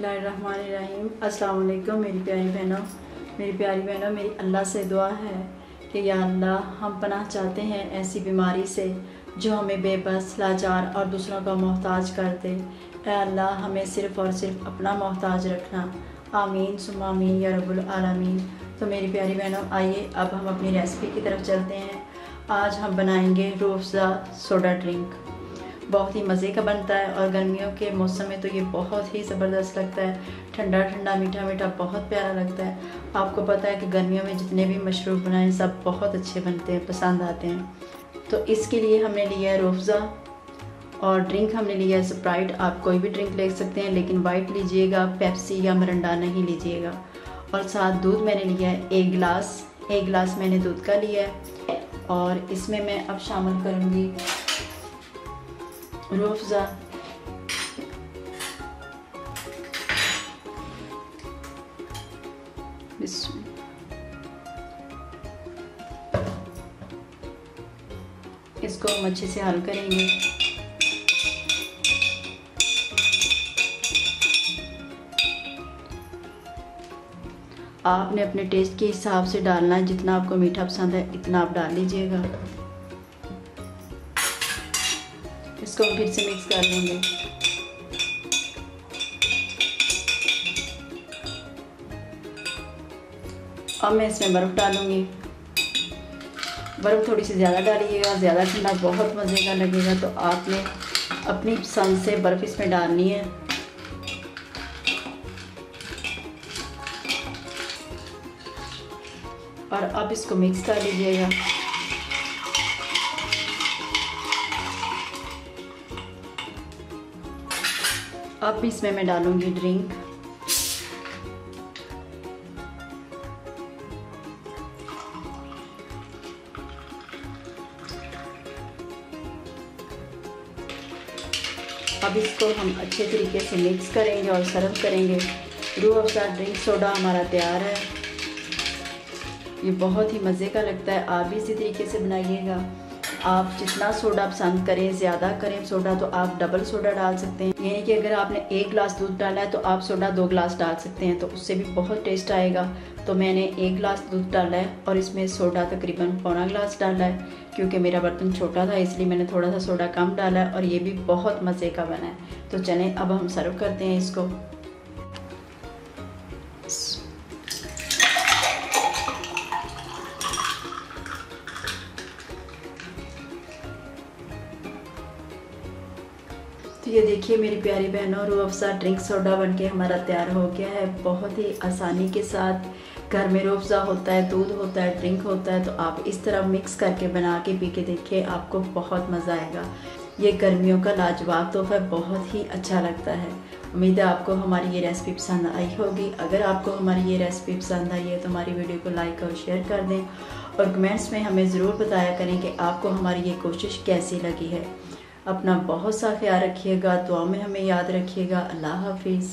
बिस्मिल्लाहिर्रहमानिर्रहीम। अस्सलाम वालेकुम मेरी प्यारी बहनों, मेरी अल्लाह से दुआ है कि या अल्लाह, हम पनाह चाहते हैं ऐसी बीमारी से जो हमें बेबस, लाचार और दूसरों का मोहताज कर दे। ऐ अल्लाह, हमें सिर्फ़ और सिर्फ अपना मोहताज रखना। आमीन सुम्मा आमीन या रब्बुल आलमीन। तो मेरी प्यारी बहनों, आइए अब हम अपनी रेसिपी की तरफ चलते हैं। आज हम बनाएंगे रूह अफ़ज़ा सोडा ड्रिंक। बहुत ही मज़े का बनता है और गर्मियों के मौसम में तो ये बहुत ही ज़बरदस्त लगता है। ठंडा ठंडा मीठा मीठा बहुत प्यारा लगता है। आपको पता है कि गर्मियों में जितने भी मशरूब बनाएं सब बहुत अच्छे बनते हैं, पसंद आते हैं। तो इसके लिए हमने लिया है रूह अफ़ज़ा और ड्रिंक हमने लिया है स्प्राइट। आप कोई भी ड्रिंक ले सकते हैं लेकिन वाइट लीजिएगा, पेप्सी या मिरिंडा नहीं लीजिएगा। और साथ दूध मैंने लिया है एक गिलास मैंने दूध का लिया है। और इसमें मैं अब शामिल करूँगी रूह अफ़ज़ा, इसको हम अच्छे से हल करेंगे। आपने अपने टेस्ट के हिसाब से डालना है, जितना आपको मीठा पसंद है इतना आप डाल लीजिएगा। इसको हम फिर से मिक्स कर लेंगे। अब मैं इसमें बर्फ़ डालूंगी। बर्फ़ थोड़ी सी ज़्यादा डालिएगा, ज़्यादा ठंडा बहुत मज़े का लगेगा। तो आपने अपनी पसंद से बर्फ़ इसमें डालनी है। और अब इसको मिक्स कर लीजिएगा। अब इसमें मैं डालूंगी ड्रिंक। अब इसको हम अच्छे तरीके से मिक्स करेंगे और सर्व करेंगे। रूह अफ़ज़ा ड्रिंक सोडा हमारा तैयार है। ये बहुत ही मज़े का लगता है। आप भी इसी तरीके से बनाइएगा। आप जितना सोडा पसंद करें, ज़्यादा करें सोडा तो आप डबल सोडा डाल सकते हैं। यानी कि अगर आपने 1 गिलास दूध डाला है तो आप सोडा 2 गिलास डाल सकते हैं, तो उससे भी बहुत टेस्ट आएगा। तो मैंने 1 गिलास दूध डाला है और इसमें सोडा तकरीबन पौना गिलास डाला है। क्योंकि मेरा बर्तन छोटा था इसलिए मैंने थोड़ा सा सोडा कम डाला है और ये भी बहुत मज़े का बना है। तो चलें अब हम सर्व करते हैं इसको। तो ये देखिए मेरी प्यारी बहनों, रूह अफ़ज़ा ड्रिंक सोडा बनके हमारा तैयार हो गया है। बहुत ही आसानी के साथ घर में रूह अफ़ज़ा होता है, दूध होता है, ड्रिंक होता है। तो आप इस तरह मिक्स करके बना के पी के देखिए, आपको बहुत मज़ा आएगा। ये गर्मियों का लाजवाब तोहफ़ा बहुत ही अच्छा लगता है। उम्मीद है आपको हमारी ये रेसिपी पसंद आई होगी। अगर आपको हमारी ये रेसिपी पसंद आई है तो हमारी वीडियो को लाइक और शेयर कर दें और कमेंट्स में हमें ज़रूर बताया करें कि आपको हमारी ये कोशिश कैसी लगी है। अपना बहुत सा ख्याल रखिएगा, दुआ में हमें याद रखिएगा। अल्लाह हाफिज़।